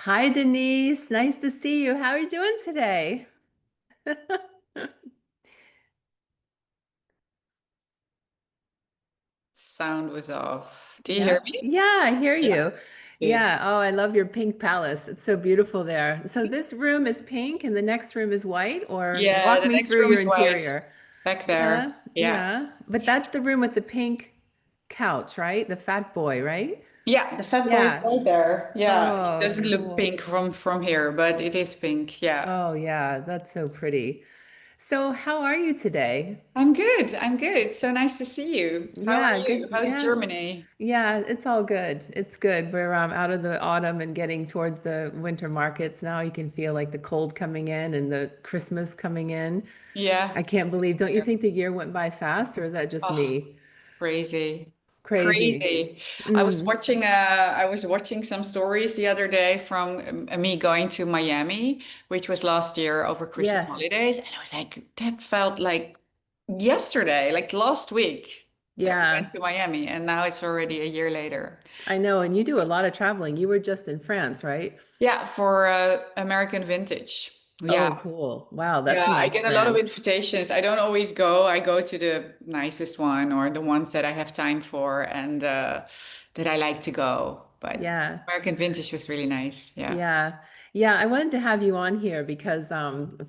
Hi, Denise. Nice to see you. How are you doing today? Sound was off. Do you hear Yeah. me? Yeah, I hear Yeah, you. good. Yeah. Oh, I love your pink palace. It's so beautiful there. So this room is pink and the next room is white, or Yeah, walk the me next through room your is white interior. back Yeah. there. Yeah. Yeah. But that's the room with the pink couch, right? The fat boy, right? Yeah, the fat boy is Yeah. right there. Yeah, it Oh, doesn't look cool. pink from here, but it is pink. Yeah. Oh, yeah. That's so pretty. So how are you today? I'm good. I'm good. So nice to see you. How are Yeah, you? good. How's Yeah. Germany? Yeah, it's all good. It's good. We're out of the autumn and getting towards the winter markets now. You can feel like the cold coming in and the Christmas coming in. I Yeah. can't believe, don't you think the year went by fast, or is that just Oh, me? crazy. Crazy. Crazy. Mm. I was watching some stories the other day from me going to Miami, which was last year over Christmas Yes. holidays, and I was like, that felt like yesterday, like last week that we Yeah, went to Miami, and now it's already a year later. I know. And you do a lot of traveling. You were just in France, right? Yeah, for American Vintage. Yeah. Oh, cool. Wow, that's a Yeah, I nice get a lot of brand. invitations. I don't always go. I go to the nicest one or the ones that I have time for and that I like to go. But Yeah. American Vintage was really nice. Yeah. Yeah. Yeah, I wanted to have you on here because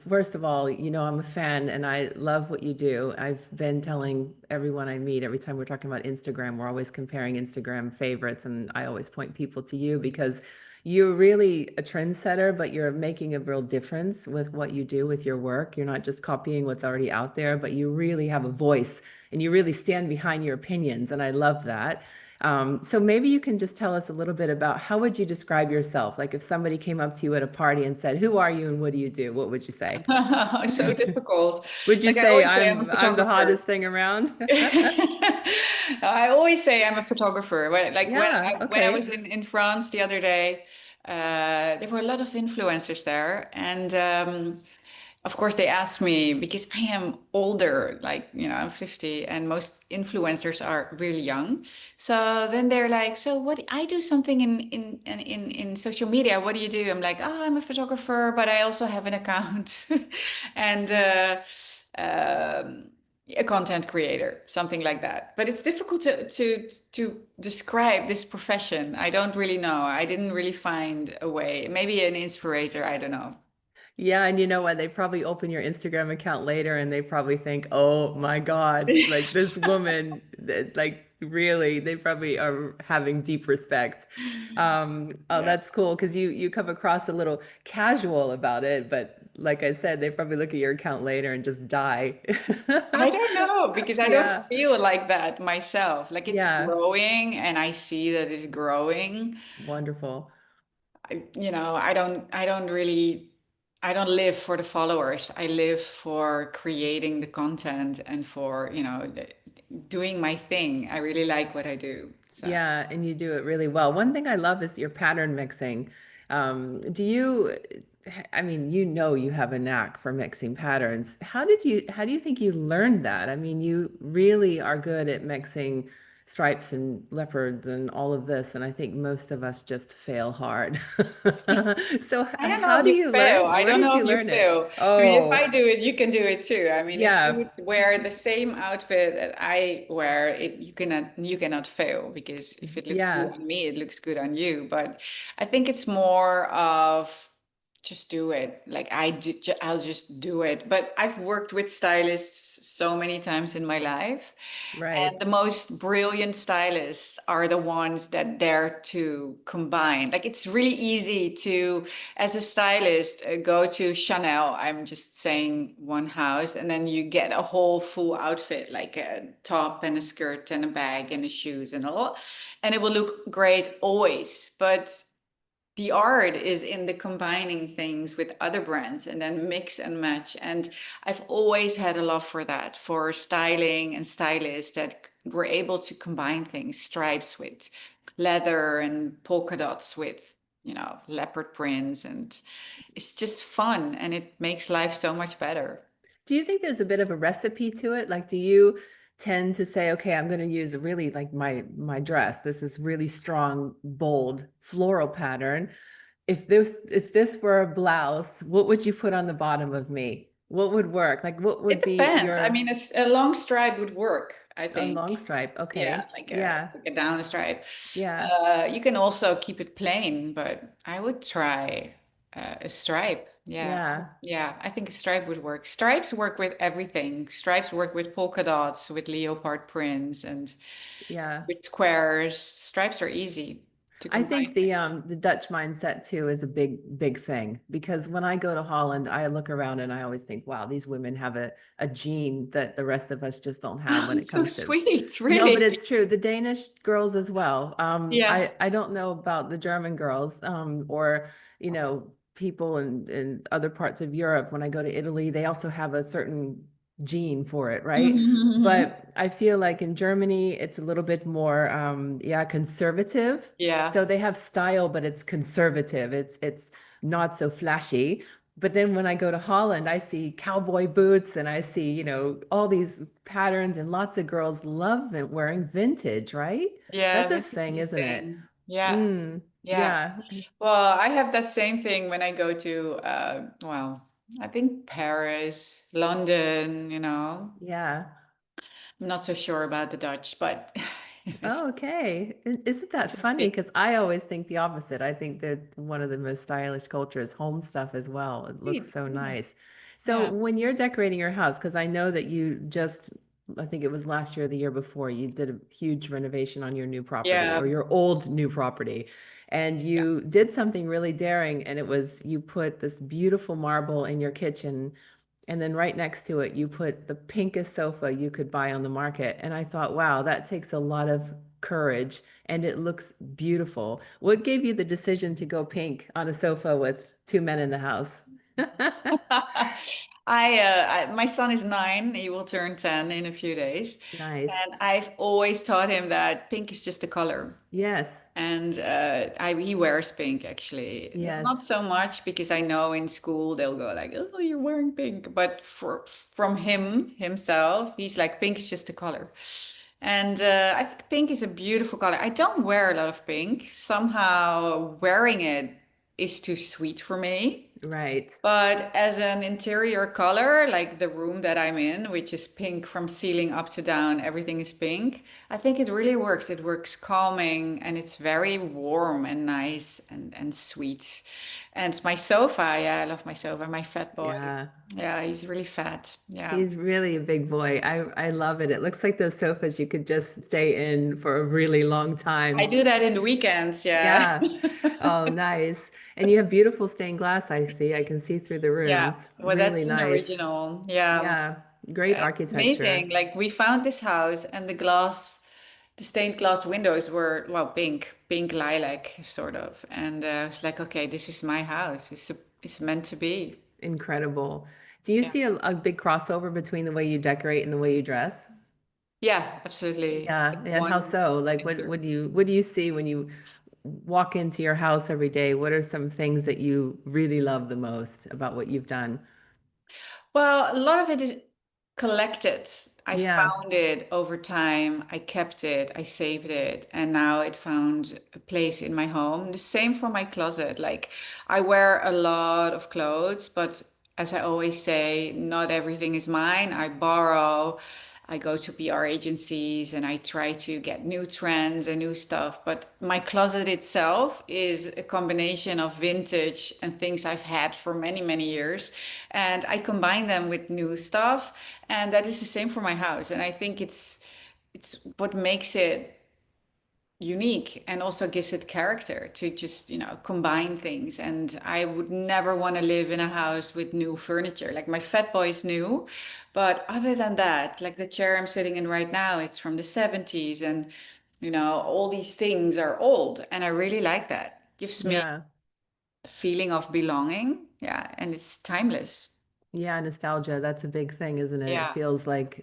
first of all, I'm a fan and I love what you do. I've been telling everyone I meet every time we're talking about Instagram, we're always comparing Instagram favorites and I always point people to you because you're really a trendsetter, but you're making a real difference with what you do with your work. You're not just copying what's already out there, but you really have a voice and you really stand behind your opinions, and I love that. So maybe you can just tell us a little bit about how would you describe yourself? Like if somebody came up to you at a party and said, "Who are you and what do you do?" What would you say? So difficult. Would you Like I say always say, I'm a I'm the photographer. hottest thing around? I always say I'm a photographer. Yeah, When I was okay. in France the other day, there were a lot of influencers there, and of course they asked me because I am older, like I'm 50, and most influencers are really young. So then they're like, "So what? I do something in social media. What do you do?" I'm like, "Oh, I'm a photographer, but I also have an account, and." Um, a content creator, something like that. But it's difficult to describe this profession. I don't really know. I didn't really find a way. Maybe an inspirator. I don't know. Yeah, and you know what? They probably open your Instagram account later and they probably think, "Oh my God, like this woman, like really, they probably are having deep respect." Oh, Yeah. that's cool because you come across a little casual about it, but like I said, they probably look at your account later and just die. I don't know because I don't Yeah. feel like that myself. Like it's Yeah. growing and I see that it's growing. Wonderful. I don't live for the followers. I live for creating the content and for, doing my thing. I really like what I do. So Yeah, and you do it really well. One thing I love is your pattern mixing. Do you, I mean, you have a knack for mixing patterns. How do you think you learned that? I mean, you really are good at mixing stripes and leopards and all of this, and I think most of us just fail hard. So I don't know how if do you you fail. learn? I Where don't did know you if you learn it? fail. I mean, if I Oh, do it, you can do it too. I mean, if you yeah, would wear the same outfit that I wear, you cannot fail because if it looks good yeah. on me, it looks good on you. But I think it's more of just do it. I'll just do it. But I've worked with stylists so many times in my life. And Right. the most brilliant stylists are the ones that dare to combine. Like it's really easy to, as a stylist, go to Chanel. I'm just saying one house, and then you get a whole full outfit, like a top and a skirt and a bag and the shoes and all, and it will look great always. But the art is in the combining things with other brands and then mix and match. And I've always had a love for that, for styling and stylists that were able to combine things, stripes with leather and polka dots with, leopard prints. And it's just fun and it makes life so much better. Do you think there's a bit of a recipe to it? Like, do you tend to say, okay, I'm going to use a really like my dress. This is really strong, bold floral pattern. if this were a blouse, what would you put on the bottom of me? What would work? Like what It would be depends. I your mean, a long stripe would work, I a think. long stripe? Yeah, Okay. Yeah. like a down stripe. Yeah. You can also keep it plain, but I would try a stripe. Yeah. Yeah. Yeah, I think a stripe would work. Stripes work with everything. Stripes work with polka dots, with leopard prints, and Yeah. with squares. Stripes are easy to I combine think with. the Dutch mindset too is a big thing because when I go to Holland, I look around and I always think, wow, these women have a gene that the rest of us just don't have when it So comes to. sweet, No, but really. it's true. The Danish girls as well. Yeah. I don't know about the German girls, or people in other parts of Europe. When I go to Italy, they also have a certain gene for it, right? Mhm. But I feel like in Germany, it's a little bit more, yeah, conservative. Yeah. So they have style, but it's conservative. It's not so flashy. But then when I go to Holland, I see cowboy boots and I see, all these patterns, and lots of girls love wearing vintage, right? Yeah, That's a vintage thing, is a isn't it? thing. Yeah. Mm, Yeah. yeah, Well, I have that same thing when I go to, well, I think Paris, London, yeah. I'm not so sure about the Dutch, but it's Oh, okay. Isn't that it's a funny? big, Because I always think the opposite. I think that one of the most stylish cultures, home stuff as well. It looks so yeah. nice. So Yeah. when you're decorating your house, because I know that you just, I think it was last year or the year before, you did a huge renovation on your new property or Yeah. your old new property. And Yeah. you did something really daring, and it was you put this beautiful marble in your kitchen, and then right next to it, you put the pinkest sofa you could buy on the market. And I thought, wow, that takes a lot of courage and it looks beautiful. What gave you the decision to go pink on a sofa with two men in the house? My son is 9. He will turn 10 in a few days. Nice. And I've always taught him that pink is just a color. Yes. And he wears pink actually. Not Yes. so much because I know in school they'll go like, "Oh, you're wearing pink." But from himself, he's like, "Pink is just a color." And I think pink is a beautiful color. I don't wear a lot of pink. Somehow wearing it is too sweet for me. Right. But as an interior color, like the room that I'm in, which is pink from ceiling up to down, everything is pink. I think it really works. It works calming and it's very warm and nice and sweet. And my sofa, yeah, I love my sofa. My fat boy. Yeah. Yeah, he's really fat. Yeah. He's really a big boy. I love it. It looks like those sofas you could just stay in for a really long I time. do that in the weekends. Yeah. Yeah. Oh, nice. And you have beautiful stained glass, I see. I can see through the Yeah. rooms. Well, Really that's an nice. original. Yeah. Yeah. Great Amazing. architecture. Like we found this house and the stained glass windows were, well, pink lilac sort of. And it's like, okay, this is my house. It's meant to be. Incredible. Do you Yeah. see a big crossover between the way you decorate and the way you dress? Yeah, absolutely. Yeah. Like And how one so? Like finger. what do you see when you walk into your house every day? What are some things that you really love the most about what you've done? Well, a lot of it is collected. I Yeah. found it over time. I kept it, I saved it, and now it found a place in my home. The same for my closet. Like I wear a lot of clothes, but as I always say, not everything is mine. I borrow. I go to PR agencies and I try to get new trends and new stuff. But my closet itself is a combination of vintage and things I've had for many, many years. And I combine them with new stuff. And that is the same for my house. And I think it's what makes it unique and also gives it character to just, combine things. And I would never want to live in a house with new furniture. Like my Fat Boy is new, but other than that, like the chair I'm sitting in right now, it's from the 70s and all these things are old and I really like that. Gives me Yeah. the feeling of belonging. Yeah, and it's timeless. Yeah, nostalgia, that's a big thing, isn't it? It Yeah. feels like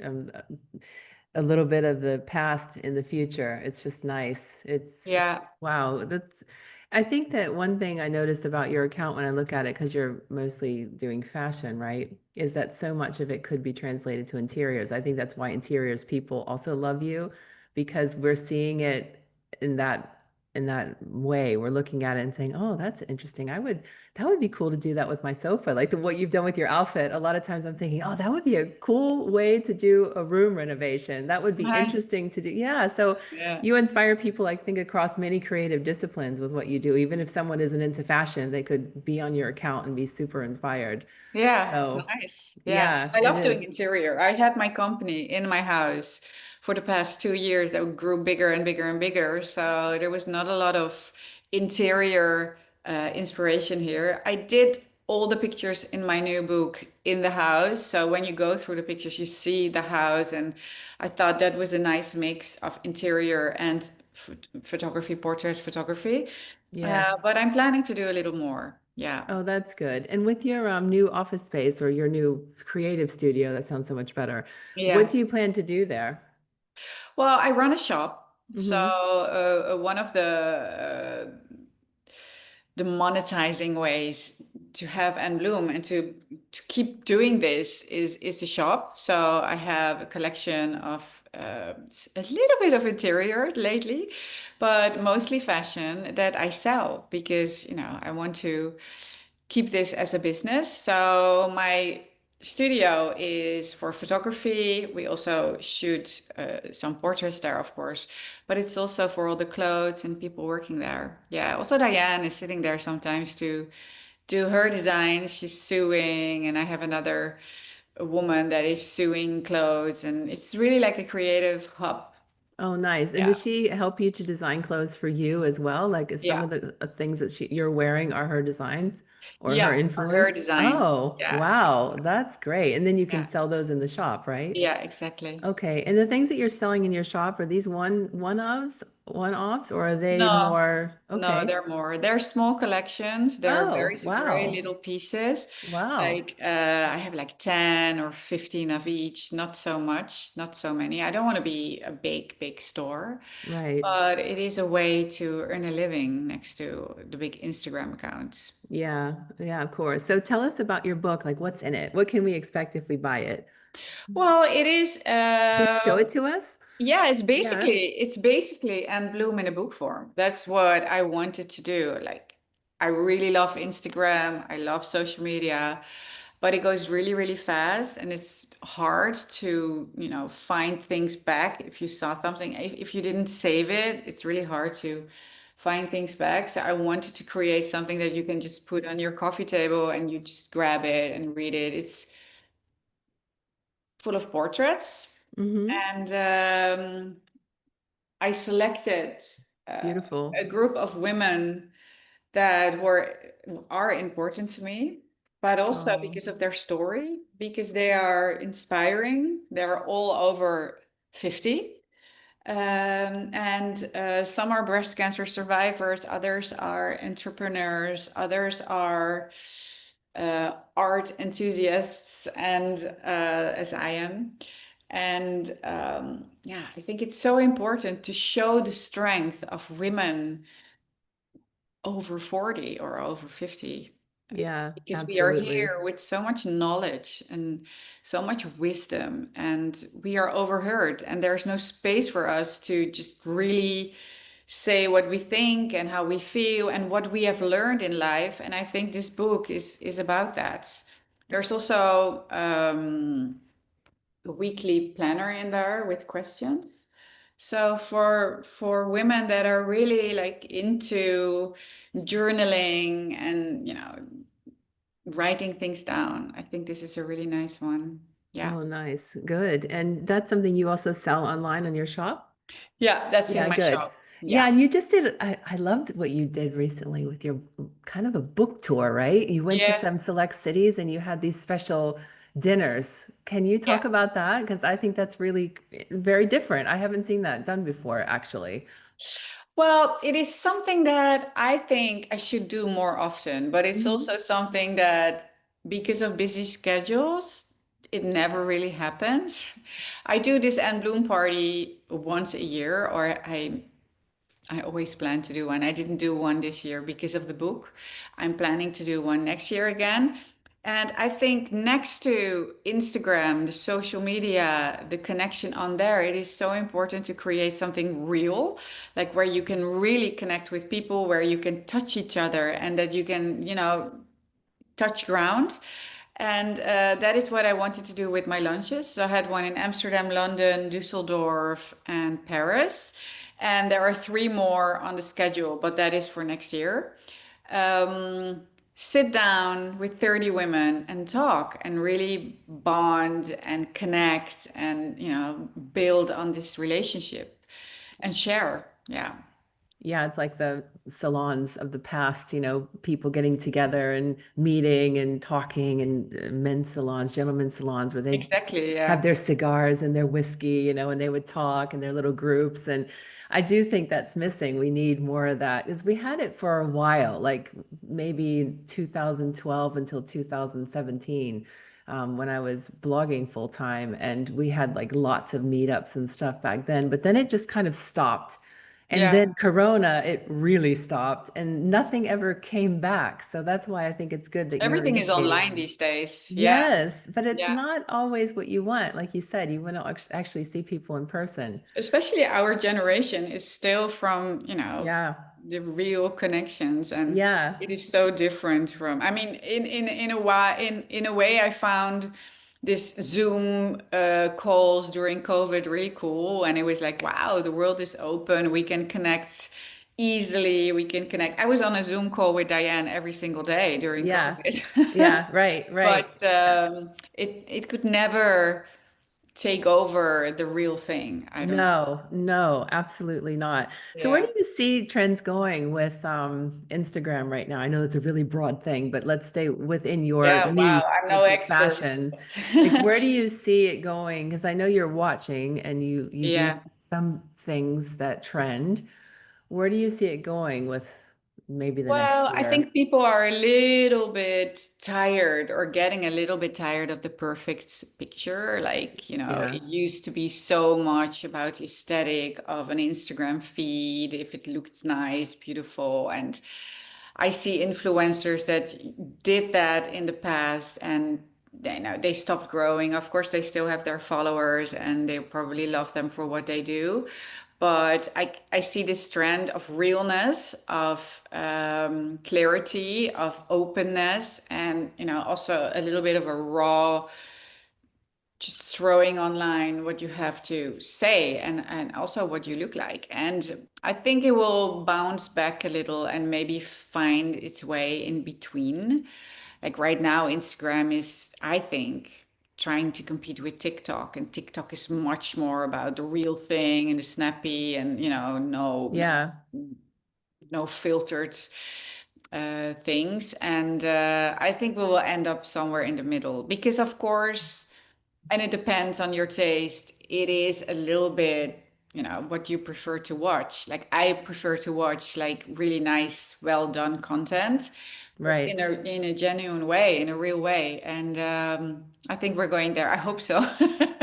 a little bit of the past in the future. It's just nice. It's Yeah. wow. I think that one thing I noticed about your account when I look at it, because you're mostly doing fashion, right, is that so much of it could be translated to interiors. I think that's why interiors people also love you because we're seeing it in that. in that way. We're looking at it and saying, "Oh, that's interesting. That would be cool to do that with my sofa." Like what you've done with your outfit. A lot of times I'm thinking, "Oh, that would be a cool way to do a room renovation. That would be Nice. interesting to do." Yeah, so Yeah. you inspire people, I think, across many creative disciplines with what you do. Even if someone isn't into fashion, they could be on your account and be super inspired. Yeah, So, nice. Yeah, yeah, I it love doing is. interior. I had my company in my house for the past 2 years that grew bigger and bigger and bigger. So there was not a lot of interior inspiration here. I did all the pictures in my new book in the house. So when you go through the pictures, you see the house. And I thought that was a nice mix of interior and photography, portrait photography. Yes. But I'm planning to do a little more. Yeah. Oh, that's good. And with your new office space or your new creative studio, that sounds so much better. What Yeah. do you plan to do there? Well, I run a shop. So Hmm. one of the monetizing ways to have AndBloom and to keep doing this is a shop. So I have a collection of a little bit of interior lately, but mostly fashion that I sell because I want to keep this as a business. So my studio is for photography. We also shoot some portraits there, of course, but it's also for all the clothes and people working there. Yeah. Also, Diane is sitting there sometimes to do her designs. She's sewing, and I have another woman that is sewing clothes, and it's really like a creative hub. Oh, nice. And Yeah. does she help you to design clothes for you as well? Like is some Yeah. of the things that you're wearing are her designs or her Yeah. For her influence? designs. Oh, Yeah. wow. That's great. And then you can Yeah. sell those in the shop, right? Yeah. Exactly. Okay. And the things that you're selling in your shop, are these one-offs, or are they No. more No, okay? they're more. They're small collections. They're Oh, very wow. little pieces. Wow. Like I have like 10 or 15 of each, not so much, not so many. I don't want to be a big, big store, Right. but it is a way to earn a living next to the big Instagram account. Yeah. Yeah, of course. So tell us about your book. Like what's in it? What can we expect if we buy it? Well, it is Can you show it to us? yeah, Yeah. it's basically and Bloom in a book form. That's what I wanted to do. Like I really love Instagram. I love social media, but it goes really, really fast and it's hard to, find things back if you saw something. If you didn't save it, it's really hard to find things back. So I wanted to create something that you can just put on your coffee table and you just grab it and read it. It's full of portraits. Mm-hmm. And I selected uh, a Beautiful. group of women that are important to me, but also Oh, because of their story, because they are inspiring. They're all over 50. And some are breast cancer survivors, others are entrepreneurs, others are art enthusiasts, and as I am. And yeah, I think it's so important to show the strength of women over 40 or over 50 yeah, because we are absolutely. here with so much knowledge and so much wisdom and we are overheard and there's no space for us to just really say what we think and how we feel and what we have learned in life, and I think this book is about that. There's also a weekly planner in there with questions. So for women that are really like into journaling and writing things down, I think this is a really nice one. Yeah. Oh, nice. Good. And that's something you also sell online in your shop? Yeah, that's in Yeah, my good. shop. Yeah. Yeah, and you just did, I loved what you did recently with your kind of a book tour, right? You went to Yeah. some select cities and you had these special dinners. Can you Yeah. talk about that? Because I think that's really very different. I haven't seen that done before, actually. Well, it is something that I think I should do more often, but it's Hmm. also something that because of busy schedules, it never really happens. I do this End Bloom party once a year, or I always plan to do one. I didn't do one this year because of the book. I'm planning to do one next year again. And I think next to Instagram, the social media, the connection on there, it is so important to create something real, like where you can really connect with people, where you can touch each other and that you can, touch ground. And that is what I wanted to do with my lunches. So I had one in Amsterdam, London, Düsseldorf, and Paris. And there are three more on the schedule, but that is for next year. Um, Sit down with 30 women and talk and really bond and connect and, build on this relationship and share. Yeah. Yeah, it's like the salons of the past, people getting together and meeting and talking, and men's salons, gentlemen's salons, where they'd Exactly. have Yeah. their cigars and their whiskey, and they would talk in their little groups. And I do think that's missing. We need more of that because we had it for a while, like maybe 2012 until 2017. When I was blogging full time, and we had like lots of meetups and stuff back then, but then it just kind of stopped. And Yeah. then Corona, it really stopped and nothing ever came back. So that's why I think it's good that you're Everything is initiating online them. these days. Yeah. Yes, but it's Yeah. not always what you want. Like you said, you want to actually see people in person. Especially our generation is still from, Yeah. the real connections, and Yeah. it is so different from, I mean, in a way, in a way, I found this Zoom calls during COVID really cool. And it was like, wow, the world is open. We can connect easily. We can connect. I was on a Zoom call with Diane every single day during Yeah. COVID. Yeah. Right. Right. But Yeah. it could never take over the real thing. I don't. No, no, absolutely not. So where do Yeah. you see trends going with Instagram right now? I know it's a really broad thing, but let's stay within your Yeah, wow. niche, I'm no which is expert. fashion. Like But where do you see it going? Because I know you're watching and you do yeah. see some things that trend. Where do you see it going with maybe the next Well, I year? think people are a little bit tired or getting a little bit tired of the perfect picture. Like, Yeah. it used to be so much about aesthetic of an Instagram feed, if it looked nice, beautiful. And I see influencers that did that in the past and they stopped growing. Of course, they still have their followers and they probably love them for what they do. But I see this trend of realness, of clarity, of openness, and also a little bit of a raw, just throwing online what you have to say and also what you look like. And I think it will bounce back a little and maybe find its way in between. Like right now, Instagram is, I think, trying to compete with TikTok, and TikTok is much more about the real thing and the snappy and Yeah. no filtered things. And I think we will end up somewhere in the middle because, of course, and it depends on your taste. It is a little bit, what you prefer to watch. Like I prefer to watch like really nice, well done content, but in Right. a genuine way, in a real way. And I think we're going there. I hope so.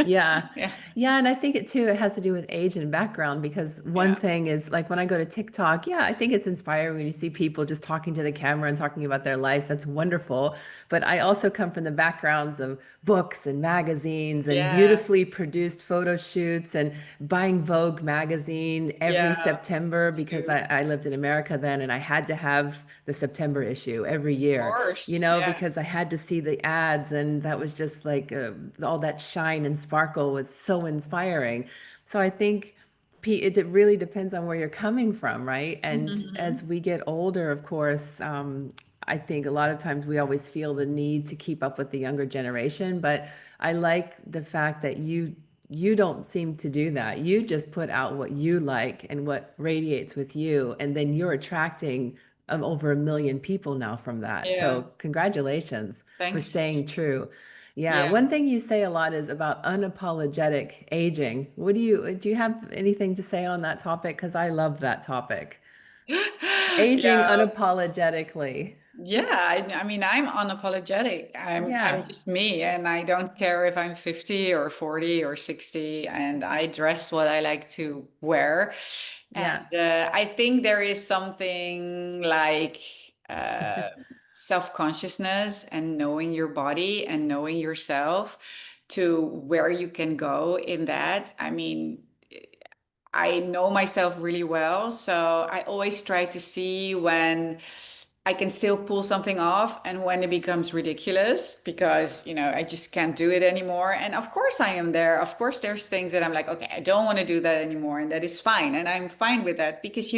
Yeah. Yeah. Yeah. And I think it too, it has to do with age and background because one Yeah. thing is like when I go to TikTok, yeah, I think it's inspiring when you see people just talking to the camera and talking about their life. That's wonderful. But I also come from the backgrounds of books and magazines and Yeah. beautifully produced photo shoots and buying Vogue magazine every Yeah. September Me because too. I lived in America then and I had to have the September issue every Of year, course. Yeah. because I had to see the ads and that was just like all that shine and sparkle was so inspiring. So I think it really depends on where you're coming from, right? And as Mhm. we get older, of course, I think a lot of times we always feel the need to keep up with the younger generation, but I like the fact that you don't seem to do that. You just put out what you like and what radiates with you, and then you're attracting over 1 million people now from that. Yeah. So congratulations for Thanks. staying true. Yeah, Yeah. one thing you say a lot is about unapologetic aging. What do you have anything to say on that topic? Because I love that topic. Aging Yeah. unapologetically. Yeah, I mean, I'm unapologetic. I'm Yeah, just me, and I don't care if I'm 50 or 40 or 60, and I dress what I like to wear. yeah, And I think there is something like self-consciousness and knowing your body and knowing yourself to where you can go in that. I mean, I know myself really well, so I always try to see when I can still pull something off and when it becomes ridiculous because, I just can't do it anymore. And of course I am there. Of course there's things that I'm like, okay, I don't want to do that anymore, and that is fine. And I'm fine with that because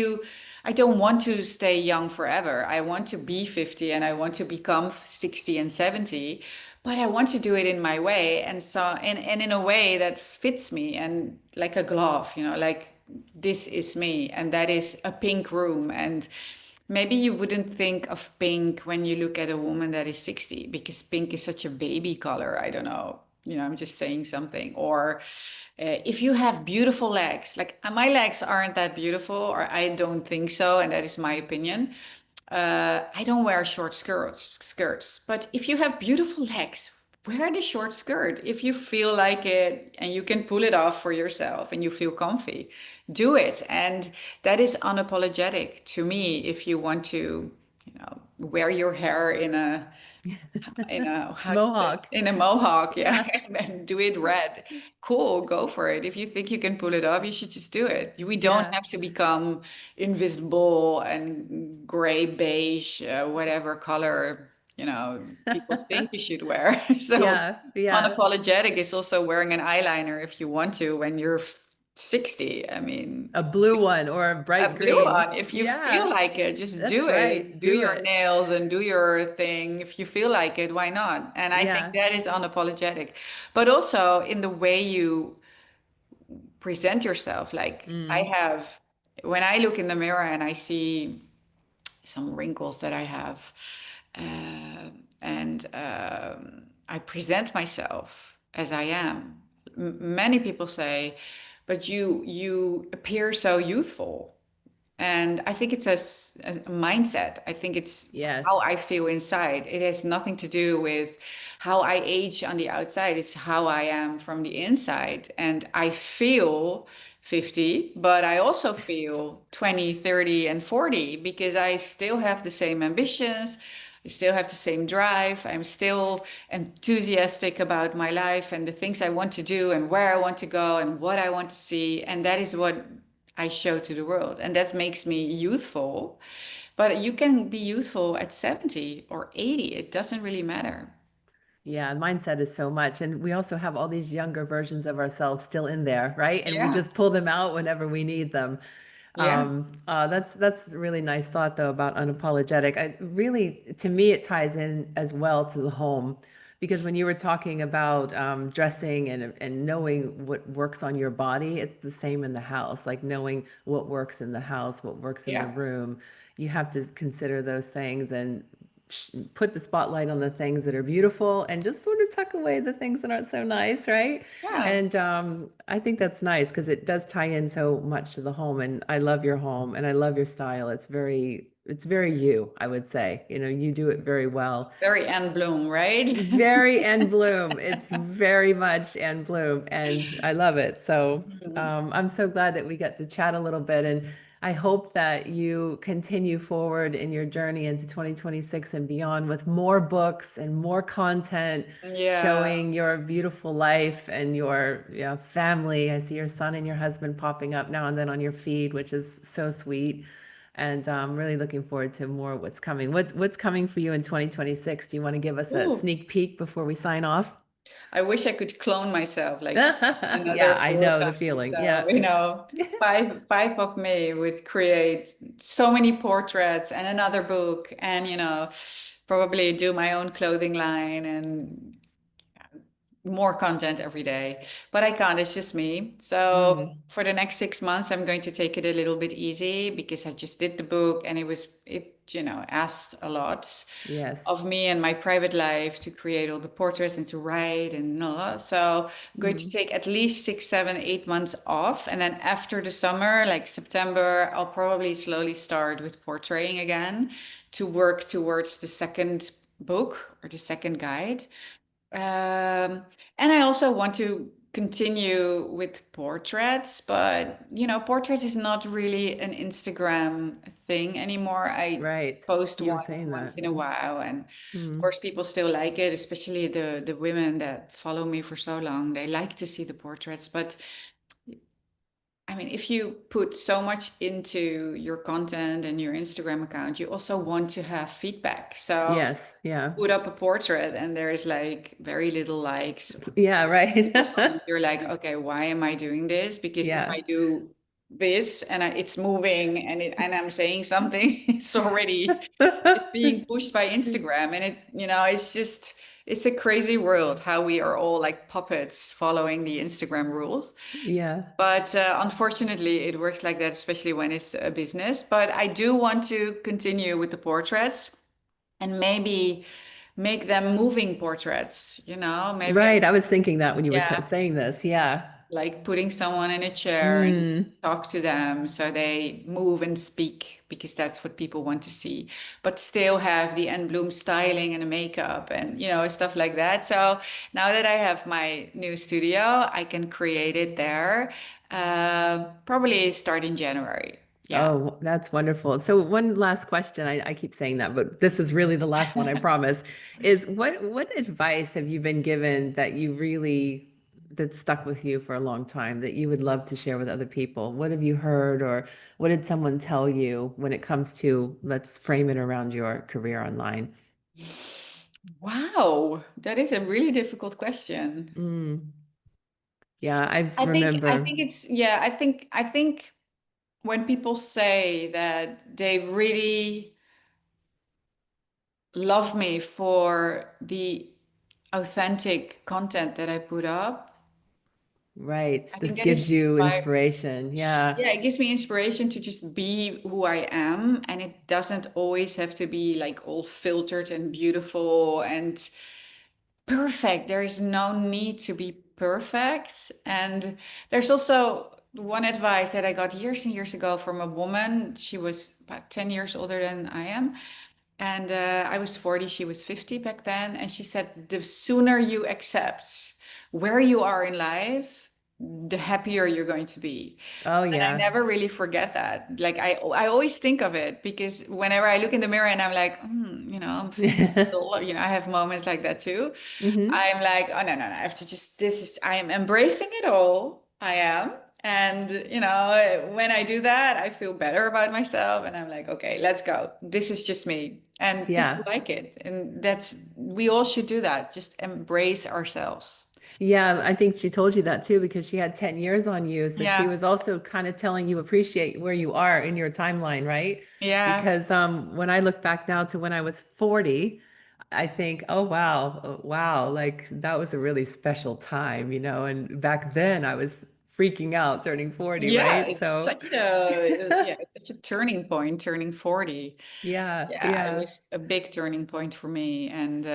I don't want to stay young forever. I want to be 50 and I want to become 60 and 70, but I want to do it in my way, and and in a way that fits me and like a glove, like this is me, and that is a pink room. And maybe you wouldn't think of pink when you look at a woman that is 60 because pink is such a baby color. I don't know. I'm just saying something. Or if you have beautiful legs, like my legs aren't that beautiful, or I don't think so, and that is my opinion. I don't wear short skirts, but if you have beautiful legs, wear the short skirt. If you feel like it and you can pull it off for yourself and you feel comfy, do it. And that is unapologetic to me. If you want to, wear your hair how do you say, Mohawk. in a mohawk, yeah, Yeah. and do it red. Cool, go for it. If you think you can pull it off, you should just do it. We don't Yeah. have to become invisible and gray, beige, whatever color, people think you should wear. So Yeah. Yeah. unapologetic is also wearing an eyeliner if you want to when you're 60. I mean, A blue one or a a bright blue green. one. If you feel Yeah. like it, just That's do right. it. Do Do your it. nails and do your thing. If you feel like it, why not? And I think Yeah. that is unapologetic. But also in the way you present yourself. Like I Mm. have, when I look in the mirror and I see some wrinkles that I have, and I present myself as I am. Many people say, but you appear so youthful. And I think it's a mindset. I think it's how Yes. I feel inside. It has nothing to do with how I age on the outside. It's how I am from the inside. And I feel 50, but I also feel 20, 30, and 40 because I still have the same ambitions. I still have the same drive. I'm still enthusiastic about my life and the things I want to do and where I want to go and what I want to see. And that is what I show to the world. And that makes me youthful. But you can be youthful at 70 or 80. It doesn't really matter. Yeah, mindset is so much. And we also have all these younger versions of ourselves still in there, right? And we Yeah. just pull them out whenever we need them. Yeah. That's a really nice thought though about unapologetic. I really, to me, it ties in as well to the home because when you were talking about dressing and knowing what works on your body, it's the same in the house. Like knowing what works in the house, what works in the Yeah. room. You have to consider those things and put the spotlight on the things that are beautiful and just sort of tuck away the things that aren't so nice, right? Yeah. And I think that's nice because it does tie in so much to the home. And I love your home and I love your style. It's very you, I would say. You know, you do it very well. Very AndBloom, right? Very AndBloom. It's very much AndBloom, and I love it. So Mhm. I'm so glad that we got to chat a little bit, and I hope that you continue forward in your journey into 2026 and beyond with more books and more content Yeah. showing your beautiful life and your, family. I see your son and your husband popping up now and then on your feed, which is so sweet. And I'm really looking forward to more of what's coming. What's coming for you in 2026? Do you want to give us a Ooh. sneak peek before we sign off? I wish I could clone myself like another Yeah, I four know the times. feeling. So, Yeah. five of me would create so many portraits and another book and, probably do my own clothing line and more content every day, but I can't. It's just me. So Mm, for the next 6 months, I'm going to take it a little bit easy because I just did the book and it asked a lot yes. of me and my private life to create all the portraits and to write and all. So I'm going to Mm, take at least 6, 7, 8 months off. And then after the summer, like September, I'll probably slowly start with portraying again to work towards the second book or the second guide. And I also want to continue with portraits, but portraits is not really an Instagram thing anymore. I Right. post You were one saying once that. in a while, and of Mm. course people still like it, especially the women that follow me for so long. They like to see the portraits, but I mean, if you put so much into your content and your Instagram account, you also want to have feedback. So Yes. Yeah. put up a portrait and there's like very little likes, Yeah. Right. little comments, you're like, okay, why am I doing this? Because if Yeah. I do this and it's moving and I'm saying something, it's being pushed by Instagram, and it's just it's a crazy world how we are all like puppets following the Instagram rules. Yeah. But unfortunately, it works like that, especially when it's a business. But I do want to continue with the portraits and maybe make them moving portraits, maybe, Right. I was thinking that when you were yeah, saying this. Yeah. like putting someone in a chair and Mm. talk to them so they move and speak because that's what people want to see, but still have the AndBloom styling and the makeup and stuff like that. So now that I have my new studio, I can create it there. Probably start in January. Yeah. Oh, that's wonderful. So one last question. I keep saying that, but this is really the last one, I promise. Is what advice have you been given that you really that stuck with you for a long time that you would love to share with other people? What have you heard or what did someone tell you when it comes to let's frame it around your career online? Wow, that is a really difficult question. Mm. Yeah, I I think remember. it's yeah, I think when people say that they really love me for the authentic content that I put up, Right. I think This that is gives you inspiring. inspiration. Yeah. Yeah, it gives me inspiration to just be who I am, and it doesn't always have to be like all filtered and beautiful and perfect. There is no need to be perfect. And there's also one advice that I got years and years ago from a woman. She was about 10 years older than I am. And I was 40, she was 50 back then. And she said, the sooner you accept where you are in life, the happier you're going to be. Oh And I yeah. never really forget that. Like I always think of it because whenever I look in the mirror and I'm like, I'm 50 still, I have moments like that too. Hmm. I'm like, oh no, no, no, I have to just I am embracing it all. I am. And when I do that, I feel better about myself and I'm like, okay, let's go. This is just me. And people Yeah. like it. And we all should do that. Just embrace ourselves. Yeah, I think she told you that too because she had 10 years on you. So she Yeah. was also kind of telling you appreciate where you are in your timeline, right? Yeah. Because when I look back now to when I was 40, I think, oh wow, wow, like that was a really special time, and back then I was freaking out turning 40, Yeah, right? So it's such a turning point, turning 40. yeah, Yeah, it yeah. was a big turning point for me. And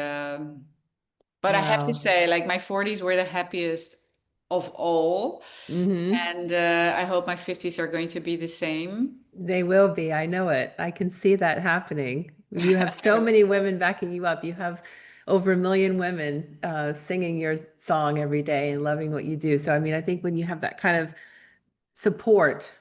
but I have to Wow. say, like my 40s were the happiest of all. Hmm. And I hope my 50s are going to be the same. They will be. I know it. I can see that happening. You have I so hope many so. women backing you up. You have over 1 million women singing your song every day and loving what you do. So, I mean, I think when you have that kind of support,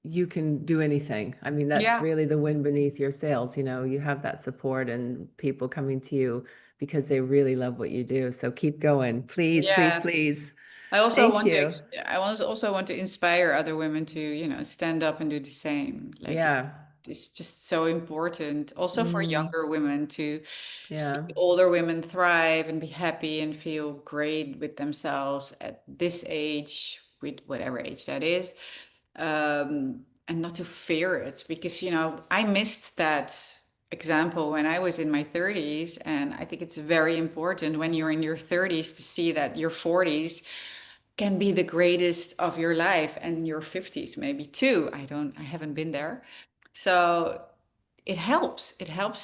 you can do anything. I mean, that's Yeah, really the wind beneath your sails. You have that support and people coming to you because they really love what you do. So keep going. Please, please, yeah. please. Thank you. Also want to inspire other women to, stand up and do the same. Like Yeah. it's just so important. Also for Mm, younger women to see yeah. older women thrive and be happy and feel great with themselves at this age, with whatever age that is. And not to fear it because, I missed that example when I was in my 30s. And I think it's very important when you're in your 30s to see that your 40s can be the greatest of your life and your 50s maybe too. I haven't been there. So it helps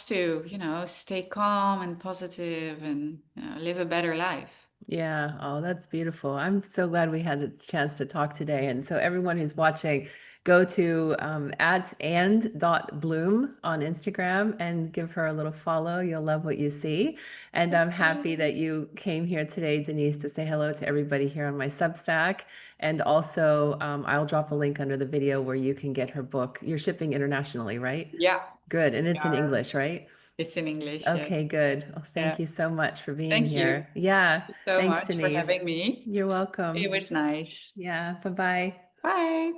to stay calm and positive and live a better life. Yeah. Oh, that's beautiful. I'm so glad we had this chance to talk today. And so everyone who's watching, go to at and.bloom on Instagram and give her a little follow. You'll love what you see. And I'm happy that you came here today, Denise, to say hello to everybody here on my Substack. And also, I'll drop a link under the video where you can get her book. You're shipping internationally, right? Yeah, Good. And we it's in are. English, right? It's in English. Yeah. Okay, good. Well, Yeah. thank you so much for being Thank you here. Yeah. so Thanks, much for Denise. having me. You're It welcome. was nice. Yeah. Bye-bye. Bye.